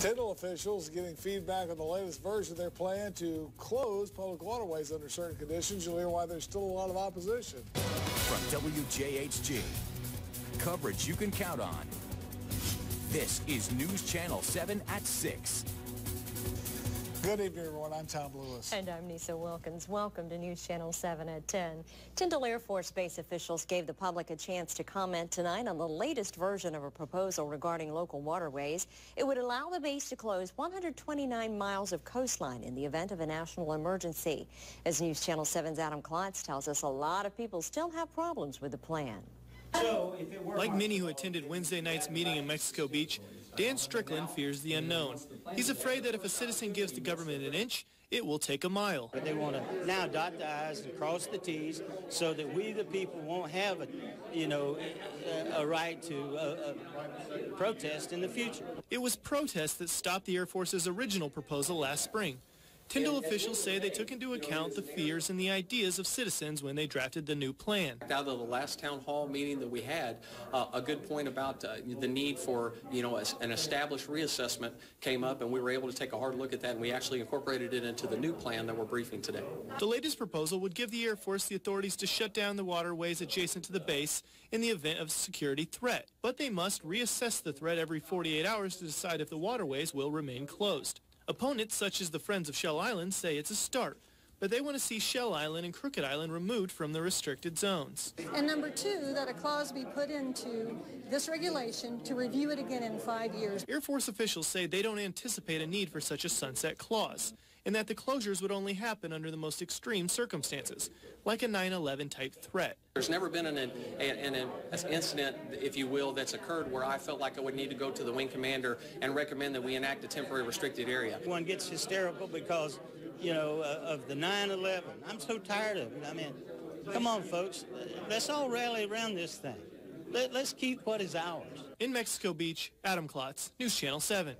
Tyndall officials getting feedback on the latest version of their plan to close public waterways under certain conditions. You'll hear why there's still a lot of opposition. From WJHG, coverage you can count on. This is News Channel 7 at 6. Good evening, everyone. I'm Tom Lewis. And I'm Nisa Wilkins. Welcome to News Channel 7 at 10. Tyndall Air Force Base officials gave the public a chance to comment tonight on the latest version of a proposal regarding local waterways. It would allow the base to close 129 miles of coastline in the event of a national emergency. As News Channel 7's Adam Klotz tells us, a lot of people still have problems with the plan. Like many who attended Wednesday night's meeting in Mexico Beach, Dan Strickland fears the unknown. He's afraid that if a citizen gives the government an inch, it will take a mile. But they want to now dot the I's and cross the T's so that we, the people, won't have a right to protest in the future. It was protests that stopped the Air Force's original proposal last spring. Tyndall officials say they took into account the fears and the ideas of citizens when they drafted the new plan. Out of the last town hall meeting that we had, a good point about the need for, an established reassessment came up, and we were able to take a hard look at that, and we actually incorporated it into the new plan that we're briefing today. The latest proposal would give the Air Force the authorities to shut down the waterways adjacent to the base in the event of a security threat, but they must reassess the threat every 48 hours to decide if the waterways will remain closed. Opponents such as the Friends of Shell Island say it's a start, but they want to see Shell Island and Crooked Island removed from the restricted zones. And number two, that a clause be put into this regulation to review it again in 5 years. Air Force officials say they don't anticipate a need for such a sunset clause, and that the closures would only happen under the most extreme circumstances, like a 9/11 type threat. There's never been an incident, if you will, that's occurred where I felt like I would need to go to the wing commander and recommend that we enact a temporary restricted area. One gets hysterical because, of the 9/11. I'm so tired of it. I mean, come on, folks. Let's all rally around this thing. Let's keep what is ours. In Mexico Beach, Adam Klotz, News Channel 7.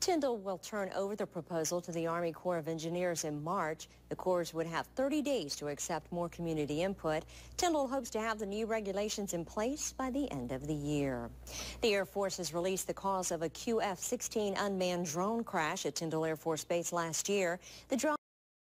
Tyndall will turn over the proposal to the Army Corps of Engineers in March. The Corps would have 30 days to accept more community input. Tyndall hopes to have the new regulations in place by the end of the year. The Air Force has released the cause of a QF-16 unmanned drone crash at Tyndall Air Force Base last year. The drone